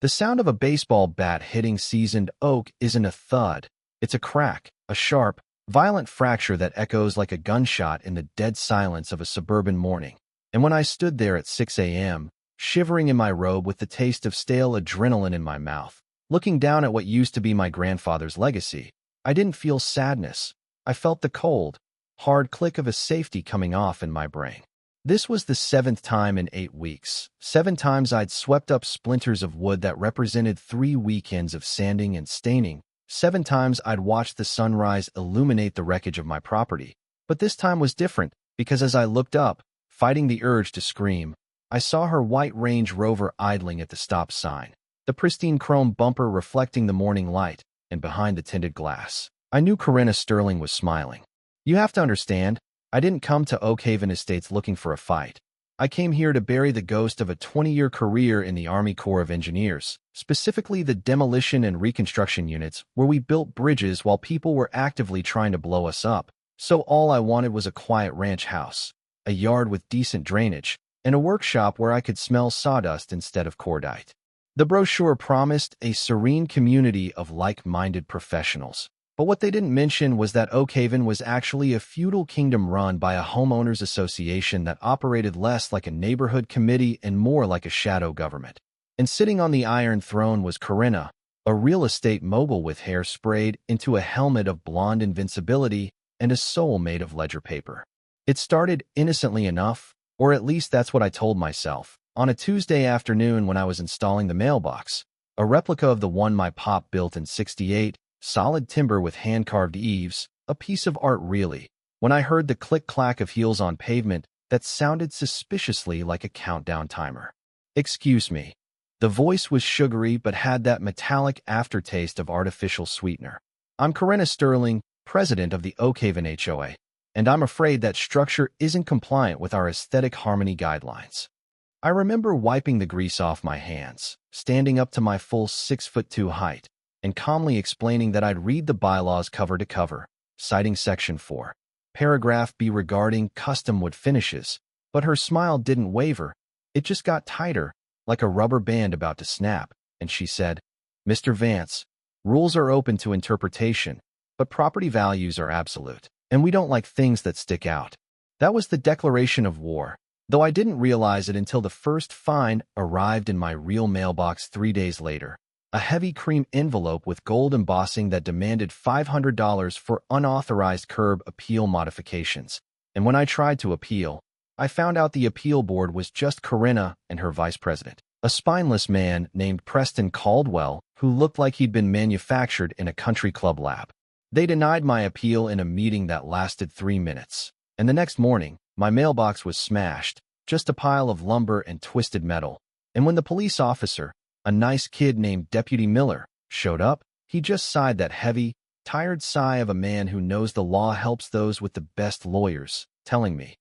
The sound of a baseball bat hitting seasoned oak isn't a thud. It's a crack, a sharp, violent fracture that echoes like a gunshot in the dead silence of a suburban morning. And when I stood there at 6 a.m., shivering in my robe with the taste of stale adrenaline in my mouth, looking down at what used to be my grandfather's legacy, I didn't feel sadness. I felt the cold, hard click of a safety coming off in my brain. This was the 7th time in 8 weeks. 7 times I'd swept up splinters of wood that represented 3 weekends of sanding and staining. 7 times I'd watched the sunrise illuminate the wreckage of my property. But this time was different, because as I looked up, fighting the urge to scream, I saw her white Range Rover idling at the stop sign, the pristine chrome bumper reflecting the morning light, and behind the tinted glass, I knew Corinna Sterling was smiling. You have to understand, I didn't come to Oak Haven Estates looking for a fight. I came here to bury the ghost of a 20-year career in the Army Corps of Engineers, specifically the demolition and reconstruction units, where we built bridges while people were actively trying to blow us up. So all I wanted was a quiet ranch house, a yard with decent drainage, and a workshop where I could smell sawdust instead of cordite. The brochure promised a serene community of like-minded professionals. But what they didn't mention was that Oak Haven was actually a feudal kingdom run by a homeowners association that operated less like a neighborhood committee and more like a shadow government. And sitting on the Iron Throne was Corinna, a real estate mogul with hair sprayed into a helmet of blonde invincibility and a soul made of ledger paper. It started innocently enough, or at least that's what I told myself, on a Tuesday afternoon when I was installing the mailbox, a replica of the one my pop built in '68, solid timber with hand-carved eaves, a piece of art really, when I heard the click-clack of heels on pavement that sounded suspiciously like a countdown timer. Excuse me. The voice was sugary but had that metallic aftertaste of artificial sweetener. I'm Corinna Sterling, president of the Oak Haven HOA, and I'm afraid that structure isn't compliant with our aesthetic harmony guidelines. I remember wiping the grease off my hands, standing up to my full 6'2" height, and calmly explaining that I'd read the bylaws cover to cover, citing Section 4, Paragraph B regarding custom wood finishes, but her smile didn't waver. It just got tighter, like a rubber band about to snap, and she said, "Mr. Vance, rules are open to interpretation, but property values are absolute, and we don't like things that stick out." That was the declaration of war, though I didn't realize it until the first fine arrived in my real mailbox 3 days later. A heavy cream envelope with gold embossing that demanded $500 for unauthorized curb appeal modifications. And when I tried to appeal, I found out the appeal board was just Corinna and her vice president, a spineless man named Preston Caldwell who looked like he'd been manufactured in a country club lab. They denied my appeal in a meeting that lasted 3 minutes. And the next morning, my mailbox was smashed, just a pile of lumber and twisted metal. And when the police officer, a nice kid named Deputy Miller, showed up, he just sighed that heavy, tired sigh of a man who knows the law helps those with the best lawyers, telling me,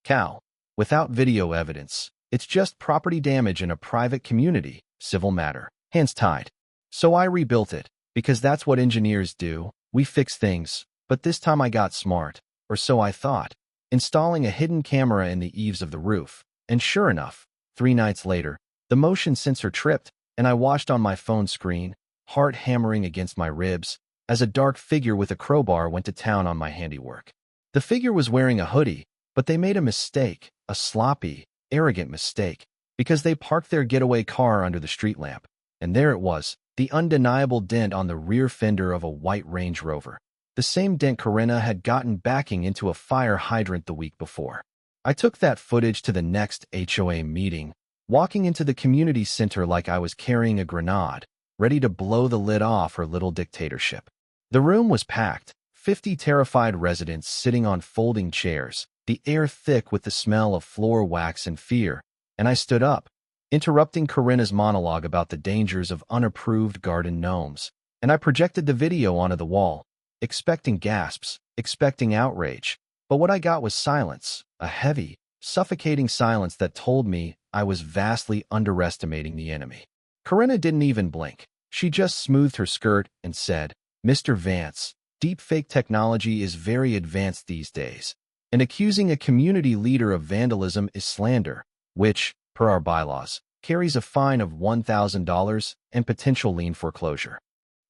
"Cal, without video evidence, it's just property damage in a private community, civil matter, hands tied." So I rebuilt it, because that's what engineers do. We fix things, but this time I got smart, or so I thought, installing a hidden camera in the eaves of the roof. And sure enough, 3 nights later, the motion sensor tripped, and I watched on my phone screen, heart hammering against my ribs, as a dark figure with a crowbar went to town on my handiwork. The figure was wearing a hoodie, but they made a mistake, a sloppy, arrogant mistake, because they parked their getaway car under the street lamp. And there it was, the undeniable dent on the rear fender of a white Range Rover. The same dent Corinna had gotten backing into a fire hydrant the week before. I took that footage to the next HOA meeting, walking into the community center like I was carrying a grenade, ready to blow the lid off her little dictatorship. The room was packed, 50 terrified residents sitting on folding chairs, the air thick with the smell of floor wax and fear, and I stood up, interrupting Corinna's monologue about the dangers of unapproved garden gnomes, and I projected the video onto the wall, expecting gasps, expecting outrage. But what I got was silence, a heavy, suffocating silence that told me I was vastly underestimating the enemy. Corinna didn't even blink. She just smoothed her skirt and said, "Mr. Vance, deepfake technology is very advanced these days, and accusing a community leader of vandalism is slander, which, per our bylaws, carries a fine of $1,000 and potential lien foreclosure.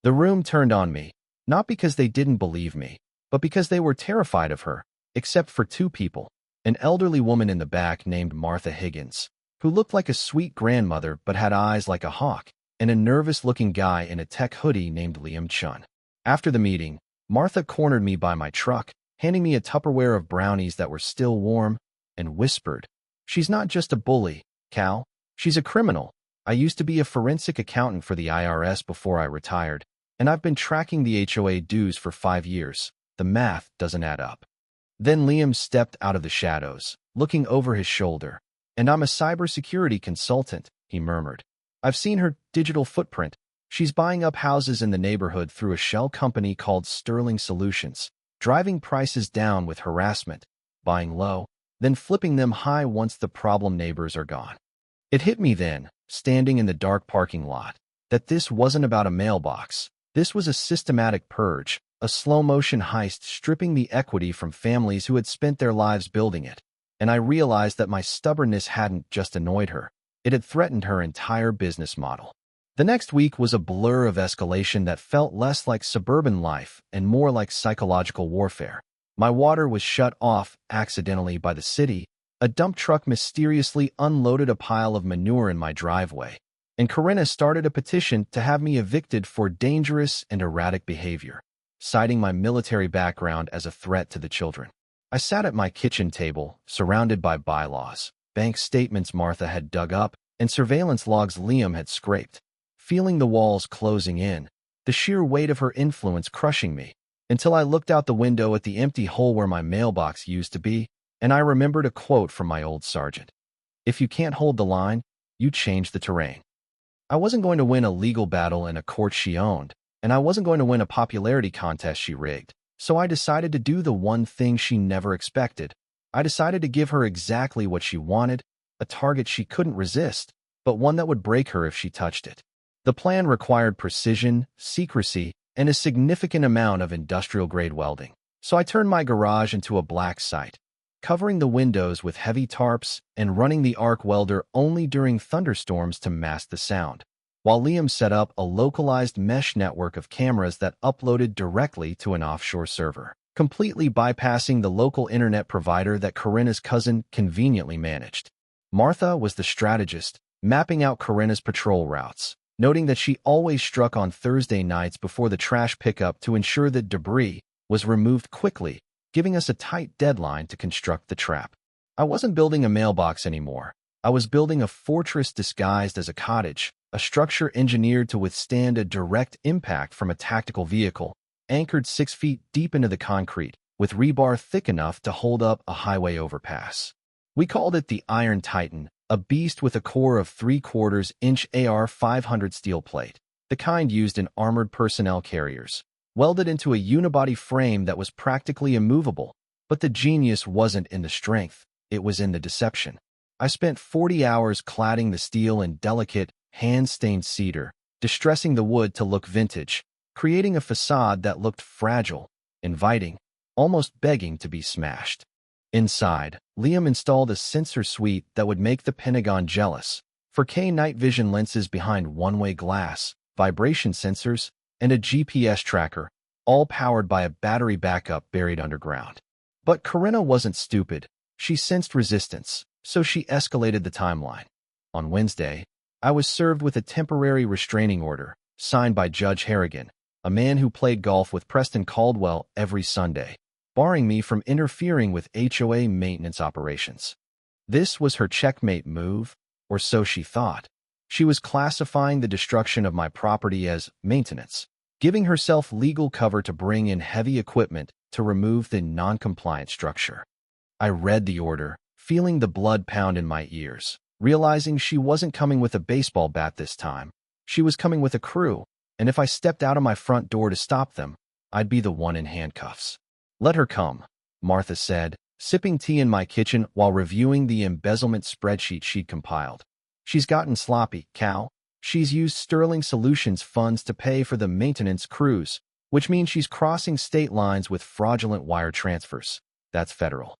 The room turned on me, not because they didn't believe me, but because they were terrified of her, except for two people, an elderly woman in the back named Martha Higgins, who looked like a sweet grandmother but had eyes like a hawk, and a nervous-looking guy in a tech hoodie named Liam Chun. After the meeting, Martha cornered me by my truck, handing me a Tupperware of brownies that were still warm, and whispered, "She's not just a bully, Cal. She's a criminal. I used to be a forensic accountant for the IRS before I retired, and I've been tracking the HOA dues for 5 years. The math doesn't add up." Then Liam stepped out of the shadows, looking over his shoulder. "And I'm a cybersecurity consultant," he murmured. "I've seen her digital footprint. She's buying up houses in the neighborhood through a shell company called Sterling Solutions, driving prices down with harassment, buying low, then flipping them high once the problem neighbors are gone." It hit me then, standing in the dark parking lot, that this wasn't about a mailbox. This was a systematic purge, a slow-motion heist stripping the equity from families who had spent their lives building it. And I realized that my stubbornness hadn't just annoyed her. It had threatened her entire business model. The next week was a blur of escalation that felt less like suburban life and more like psychological warfare. My water was shut off accidentally by the city. A dump truck mysteriously unloaded a pile of manure in my driveway, and Corinna started a petition to have me evicted for dangerous and erratic behavior, citing my military background as a threat to the children. I sat at my kitchen table, surrounded by bylaws, bank statements Martha had dug up, and surveillance logs Liam had scraped, feeling the walls closing in, the sheer weight of her influence crushing me, until I looked out the window at the empty hole where my mailbox used to be, and I remembered a quote from my old sergeant. "If you can't hold the line, you change the terrain." I wasn't going to win a legal battle in a court she owned, and I wasn't going to win a popularity contest she rigged. So I decided to do the one thing she never expected. I decided to give her exactly what she wanted, a target she couldn't resist, but one that would break her if she touched it. The plan required precision, secrecy, and a significant amount of industrial-grade welding. So I turned my garage into a black site, covering the windows with heavy tarps and running the arc welder only during thunderstorms to mask the sound, while Liam set up a localized mesh network of cameras that uploaded directly to an offshore server, completely bypassing the local internet provider that Corinna's cousin conveniently managed. Martha was the strategist, mapping out Corinna's patrol routes, noting that she always struck on Thursday nights before the trash pickup to ensure that debris was removed quickly, giving us a tight deadline to construct the trap. I wasn't building a mailbox anymore. I was building a fortress disguised as a cottage, a structure engineered to withstand a direct impact from a tactical vehicle, anchored 6 feet deep into the concrete, with rebar thick enough to hold up a highway overpass. We called it the Iron Titan, a beast with a core of 3/4-inch AR-500 steel plate, the kind used in armored personnel carriers, welded into a unibody frame that was practically immovable. But the genius wasn't in the strength, it was in the deception. I spent 40 hours cladding the steel in delicate, hand-stained cedar, distressing the wood to look vintage, creating a facade that looked fragile, inviting, almost begging to be smashed. Inside, Liam installed a sensor suite that would make the Pentagon jealous, 4K night vision lenses behind one-way glass, vibration sensors, and a GPS tracker, all powered by a battery backup buried underground. But Corinna wasn't stupid. She sensed resistance, so she escalated the timeline. On Wednesday, I was served with a temporary restraining order, signed by Judge Harrigan, a man who played golf with Preston Caldwell every Sunday, barring me from interfering with HOA maintenance operations. This was her checkmate move, or so she thought. She was classifying the destruction of my property as maintenance, giving herself legal cover to bring in heavy equipment to remove the non-compliant structure. I read the order, feeling the blood pound in my ears, realizing she wasn't coming with a baseball bat this time. She was coming with a crew, and if I stepped out of my front door to stop them, I'd be the one in handcuffs. "Let her come," Martha said, sipping tea in my kitchen while reviewing the embezzlement spreadsheet she'd compiled. "She's gotten sloppy, Cal. She's used Sterling Solutions funds to pay for the maintenance crews, which means she's crossing state lines with fraudulent wire transfers. That's federal."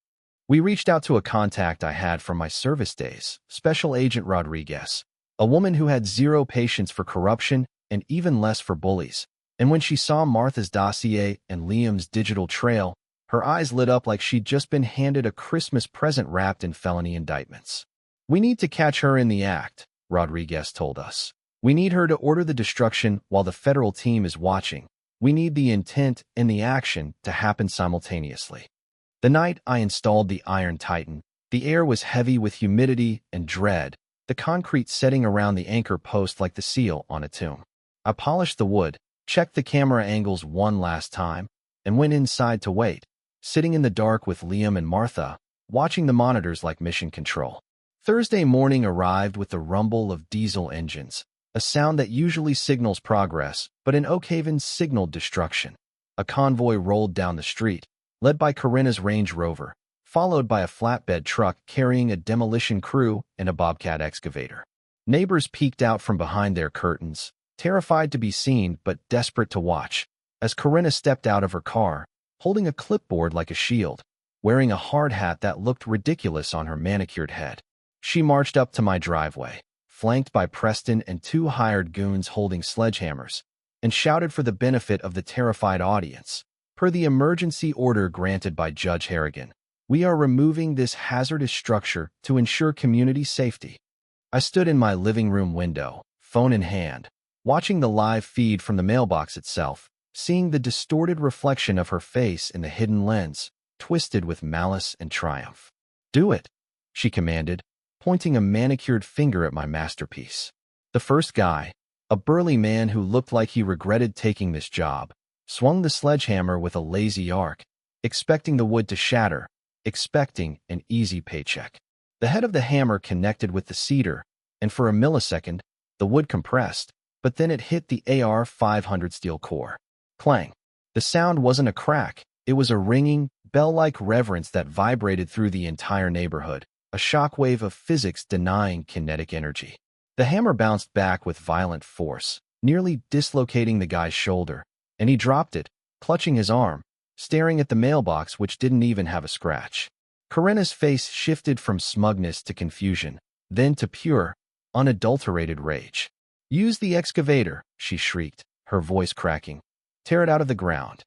We reached out to a contact I had from my service days, Special Agent Rodriguez, A woman who had zero patience for corruption and even less for bullies. And when she saw Martha's dossier and Liam's digital trail, her eyes lit up like she'd just been handed a Christmas present wrapped in felony indictments. "We need to catch her in the act," Rodriguez told us. "We need her to order the destruction while the federal team is watching. We need the intent and the action to happen simultaneously." The night I installed the Iron Titan, the air was heavy with humidity and dread, the concrete setting around the anchor post like the seal on a tomb. I polished the wood, checked the camera angles one last time, and went inside to wait, sitting in the dark with Liam and Martha, watching the monitors like mission control. Thursday morning arrived with the rumble of diesel engines, a sound that usually signals progress, but in Oakhaven signaled destruction. A convoy rolled down the street, led by Corinna's Range Rover, followed by a flatbed truck carrying a demolition crew and a Bobcat excavator. Neighbors peeked out from behind their curtains, terrified to be seen but desperate to watch, as Corinna stepped out of her car, holding a clipboard like a shield, wearing a hard hat that looked ridiculous on her manicured head. She marched up to my driveway, flanked by Preston and two hired goons holding sledgehammers, and shouted for the benefit of the terrified audience. "Per the emergency order granted by Judge Harrigan, we are removing this hazardous structure to ensure community safety." I stood in my living room window, phone in hand, watching the live feed from the mailbox itself, seeing the distorted reflection of her face in the hidden lens, twisted with malice and triumph. "Do it," she commanded, pointing a manicured finger at my masterpiece. The first guy, a burly man who looked like he regretted taking this job, swung the sledgehammer with a lazy arc, expecting the wood to shatter, expecting an easy paycheck. The head of the hammer connected with the cedar, and for a millisecond, the wood compressed, but then it hit the AR-500 steel core. Clang. The sound wasn't a crack, it was a ringing, bell-like reverence that vibrated through the entire neighborhood, a shockwave of physics denying kinetic energy. The hammer bounced back with violent force, nearly dislocating the guy's shoulder, and he dropped it, clutching his arm, staring at the mailbox which didn't even have a scratch. Corinna's face shifted from smugness to confusion, then to pure, unadulterated rage. "Use the excavator," she shrieked, her voice cracking. "Tear it out of the ground."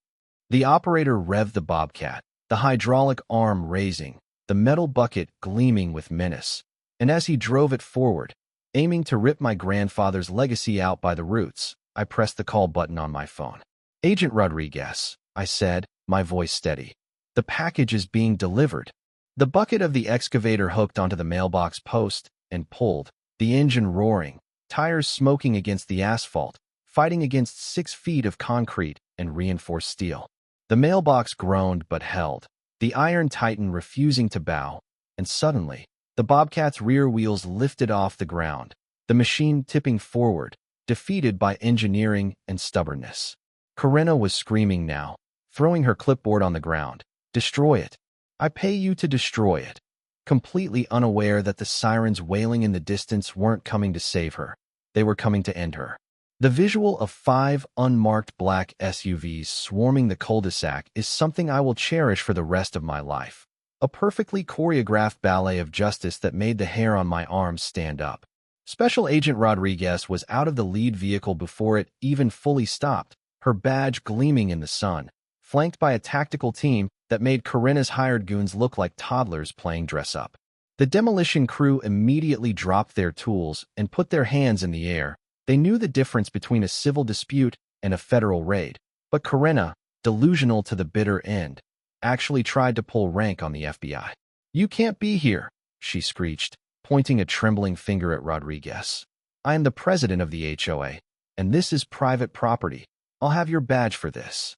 The operator revved the Bobcat, the hydraulic arm raising, the metal bucket gleaming with menace, and as he drove it forward, aiming to rip my grandfather's legacy out by the roots, I pressed the call button on my phone. "Agent Rodriguez," I said, my voice steady. "The package is being delivered." The bucket of the excavator hooked onto the mailbox post and pulled, the engine roaring, tires smoking against the asphalt, fighting against 6 feet of concrete and reinforced steel. The mailbox groaned but held, the Iron Titan refusing to bow, and suddenly, the Bobcat's rear wheels lifted off the ground, the machine tipping forward, defeated by engineering and stubbornness. Corinna was screaming now, throwing her clipboard on the ground. "Destroy it. I pay you to destroy it." Completely unaware that the sirens wailing in the distance weren't coming to save her. They were coming to end her. The visual of 5 unmarked black SUVs swarming the cul-de-sac is something I will cherish for the rest of my life. A perfectly choreographed ballet of justice that made the hair on my arms stand up. Special Agent Rodriguez was out of the lead vehicle before it even fully stopped, her badge gleaming in the sun, flanked by a tactical team that made Corinna's hired goons look like toddlers playing dress-up. The demolition crew immediately dropped their tools and put their hands in the air. They knew the difference between a civil dispute and a federal raid, but Corinna, delusional to the bitter end, actually tried to pull rank on the FBI. "You can't be here," she screeched, pointing a trembling finger at Rodriguez. "I am the president of the HOA, and this is private property. I'll have your badge for this."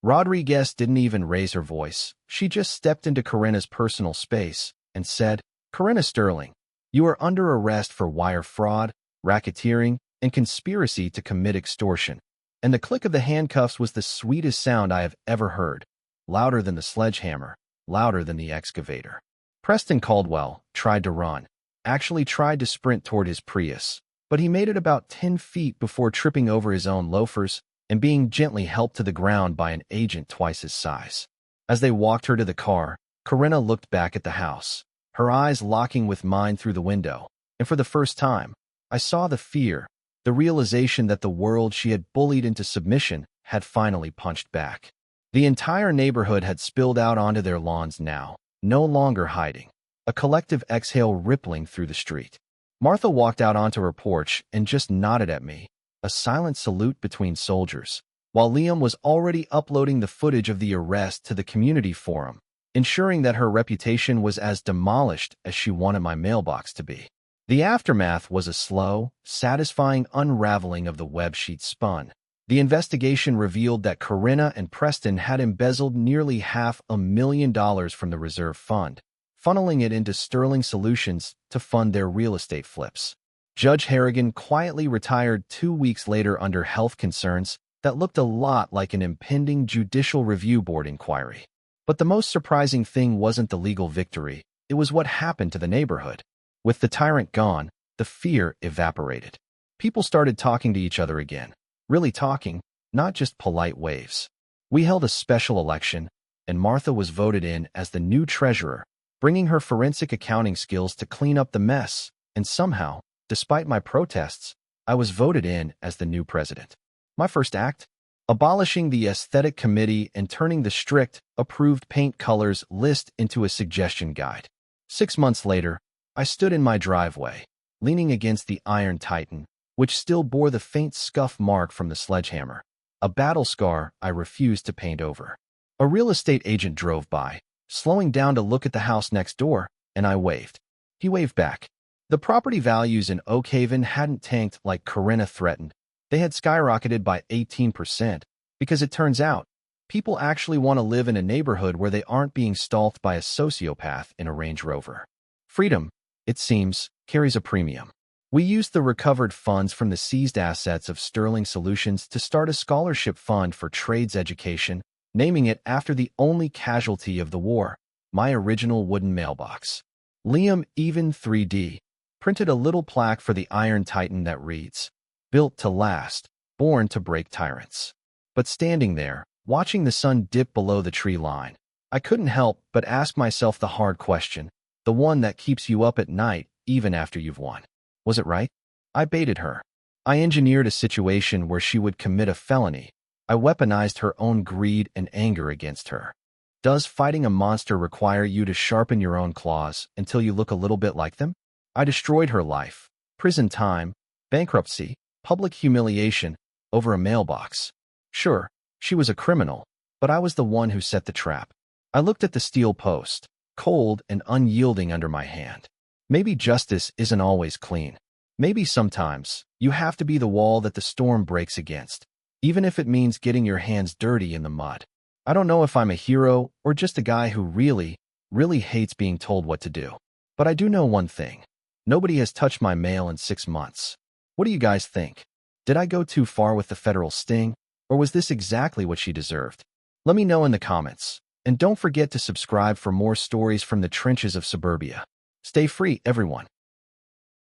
Rodriguez didn't even raise her voice. She just stepped into Corinna's personal space and said, "Corinna Sterling, you are under arrest for wire fraud, racketeering, and conspiracy to commit extortion." And the click of the handcuffs was the sweetest sound I have ever heard, louder than the sledgehammer, louder than the excavator. Preston Caldwell tried to run, actually tried to sprint toward his Prius, but he made it about 10 feet before tripping over his own loafers and being gently helped to the ground by an agent twice his size. As they walked her to the car, Corinna looked back at the house, her eyes locking with mine through the window, and for the first time, I saw the fear, the realization that the world she had bullied into submission had finally punched back. The entire neighborhood had spilled out onto their lawns now, no longer hiding, a collective exhale rippling through the street. Martha walked out onto her porch and just nodded at me, a silent salute between soldiers, while Liam was already uploading the footage of the arrest to the community forum, ensuring that her reputation was as demolished as she wanted my mailbox to be. The aftermath was a slow, satisfying unraveling of the web she'd spun. The investigation revealed that Corinna and Preston had embezzled nearly $500,000 from the reserve fund, funneling it into Sterling Solutions to fund their real estate flips. Judge Harrigan quietly retired 2 weeks later under health concerns that looked a lot like an impending Judicial Review Board inquiry. But the most surprising thing wasn't the legal victory, it was what happened to the neighborhood. With the tyrant gone, the fear evaporated. People started talking to each other again. Really talking, not just polite waves. We held a special election, and Martha was voted in as the new treasurer, bringing her forensic accounting skills to clean up the mess, and somehow, despite my protests, I was voted in as the new president. My first act? Abolishing the aesthetic committee and turning the strict, approved paint colors list into a suggestion guide. 6 months later, I stood in my driveway, leaning against the Iron Titan, which still bore the faint scuff mark from the sledgehammer, a battle scar I refused to paint over. A real estate agent drove by, slowing down to look at the house next door, and I waved. He waved back. The property values in Oak Haven hadn't tanked like Corinna threatened. They had skyrocketed by 18%, because it turns out, people actually want to live in a neighborhood where they aren't being stalked by a sociopath in a Range Rover. Freedom, it seems, carries a premium. We used the recovered funds from the seized assets of Sterling Solutions to start a scholarship fund for trades education, naming it after the only casualty of the war, my original wooden mailbox. Liam even 3D printed a little plaque for the Iron Titan that reads, "Built to last, born to break tyrants." But standing there, watching the sun dip below the tree line, I couldn't help but ask myself the hard question, the one that keeps you up at night even after you've won. Was it right? I baited her. I engineered a situation where she would commit a felony. I weaponized her own greed and anger against her. Does fighting a monster require you to sharpen your own claws until you look a little bit like them? I destroyed her life, prison time, bankruptcy, public humiliation, over a mailbox. Sure, she was a criminal, but I was the one who set the trap. I looked at the steel post, cold and unyielding under my hand. Maybe justice isn't always clean. Maybe sometimes you have to be the wall that the storm breaks against, even if it means getting your hands dirty in the mud. I don't know if I'm a hero or just a guy who really, really hates being told what to do. But I do know one thing. Nobody has touched my mail in 6 months. What do you guys think? Did I go too far with the federal sting, or was this exactly what she deserved? Let me know in the comments. And don't forget to subscribe for more stories from the trenches of suburbia. Stay free, everyone.